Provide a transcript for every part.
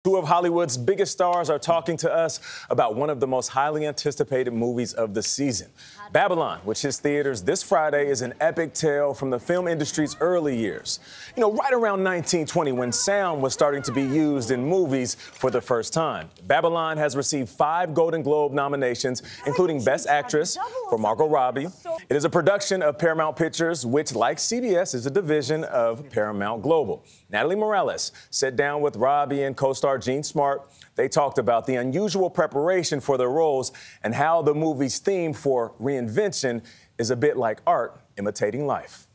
Two of Hollywood's biggest stars are talking to us about one of the most highly anticipated movies of the season. Babylon, which hits theaters this Friday, is an epic tale from the film industry's early years. You know, right around 1920, when sound was starting to be used in movies for the first time. Babylon has received 5 Golden Globe nominations, including Best Actress for Margot Robbie. It is a production of Paramount Pictures, which, like CBS, is a division of Paramount Global. Natalie Morales sat down with Robbie and co-star Jean Smart. They talked about the unusual preparation for their roles and how the movie's theme for reinvention is a bit like art imitating life.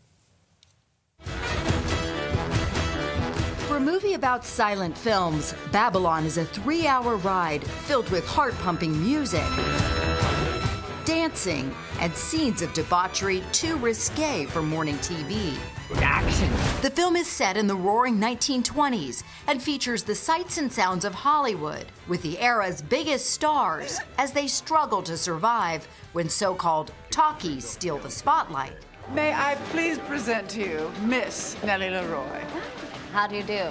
For a movie about silent films, Babylon is a 3-hour ride filled with heart-pumping music, dancing, and scenes of debauchery too risque for morning TV. Action. The film is set in the roaring 1920s and features the sights and sounds of Hollywood, with the era's biggest stars as they struggle to survive when so-called talkies steal the spotlight. May I please present to you Miss Nellie Leroy. How do you do?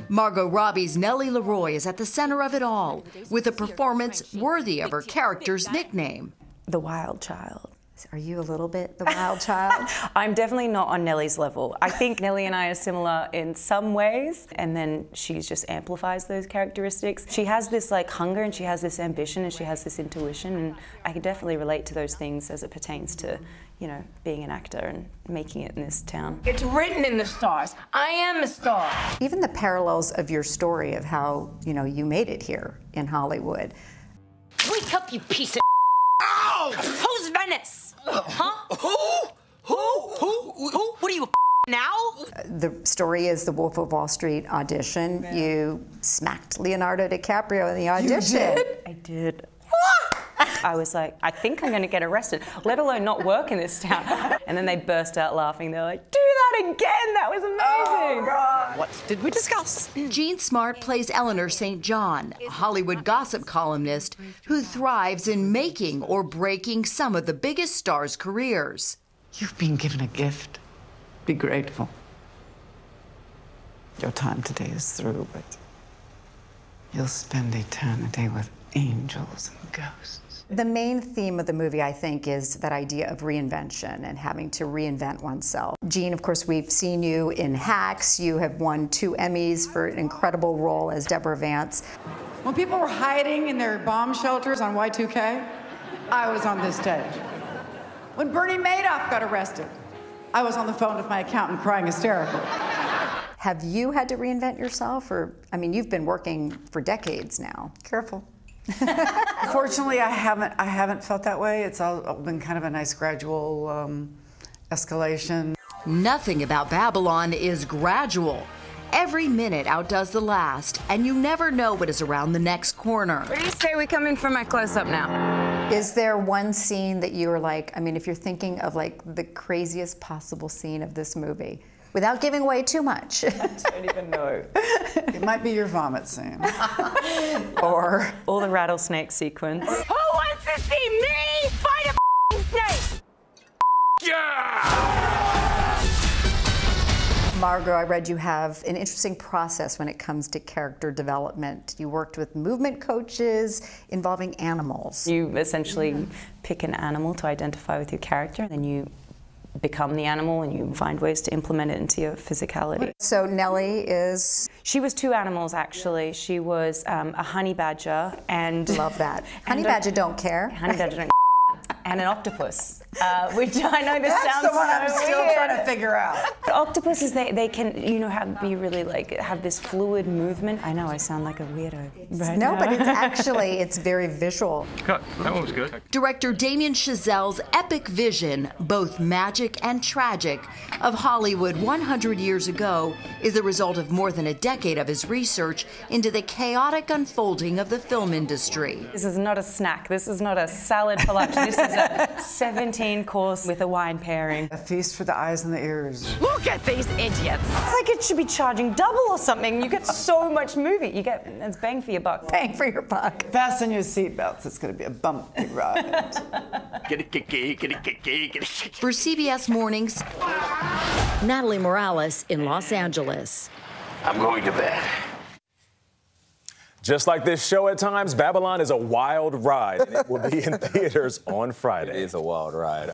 Margot Robbie's Nellie Leroy is at the center of it all, with a performance worthy of her character's nickname. The wild child. Are you a little bit the wild child? I'm definitely not on Nellie's level. I think Nellie and I are similar in some ways, and then she just amplifies those characteristics. She has this like hunger, and she has this ambition, and she has this intuition, and I can definitely relate to those things as it pertains to, you know, being an actor and making it in this town. It's written in the stars. I am a star. Even the parallels of your story of how, you know, you made it here in Hollywood. Wake up, you piece of Oh! Who's Venice? Huh? Who? What are you, now? The story is the Wolf of Wall Street audition. Yeah. You smacked Leonardo DiCaprio in the audition. You did? I did. I was like, I think I'm going to get arrested, let alone not work in this town. And then they burst out laughing. They're like, do that again. That was amazing. Oh, God. What did we discuss? Jean Smart plays Eleanor St. John, a Hollywood gossip columnist who thrives in making or breaking some of the biggest stars' careers. You've been given a gift. Be grateful. Your time today is through, but you'll spend eternity with angels and ghosts. The main theme of the movie, I think, is that idea of reinvention and having to reinvent oneself. Jean, of course, we've seen you in Hacks. You have won 2 Emmys for an incredible role as Deborah Vance. When people were hiding in their bomb shelters on Y2K, I was on this stage. When Bernie Madoff got arrested, I was on the phone with my accountant crying hysterically. Have you had to reinvent yourself? Or, I mean, you've been working for decades now. Careful. Fortunately, I haven't felt that way. It's all been kind of a nice gradual escalation. Nothing about Babylon is gradual. Every minute outdoes the last, and you never know what is around the next corner. What do you say we come in for my close-up now? Is there one scene that you were like, I mean, if you're thinking of like the craziest possible scene of this movie, without giving away too much? I don't even know. It might be your vomit scene. Or the rattlesnake sequence. Who wants to see me fight a snake? Yeah! Margot, I read you have an interesting process when it comes to character development. You worked with movement coaches involving animals. You essentially pick an animal to identify with your character, and then you become the animal and you find ways to implement it into your physicality. So Nellie is? She was 2 animals, actually. She was a honey badger and... Love that. Honey badger don't care. Honey badger don't and an octopus, which I know this that's sounds the one so I'm still weird. trying to figure out. Octopuses, they can, you know, be really like, have this fluid movement. I know I sound like a weirdo right No, now. but it's actually, it's very visual. Cut. That one was good. Director Damien Chazelle's epic vision, both magic and tragic, of Hollywood 100 years ago is the result of more than a decade of his research into the chaotic unfolding of the film industry. This is not a snack. This is not a salad for lunch. This is a 17-course with a wine pairing. A feast for the eyes and the ears. Look at these idiots. It's like it should be charging double or something. You get so much movie. You get, it's bang for your buck. Bang for your buck. Fasten your seatbelts. It's going to be a bumpy ride. For CBS Mornings, Natalie Morales in Los Angeles. I'm going to bed. Just like this show at times, Babylon is a wild ride, and it will be in theaters on Friday. It is a wild ride.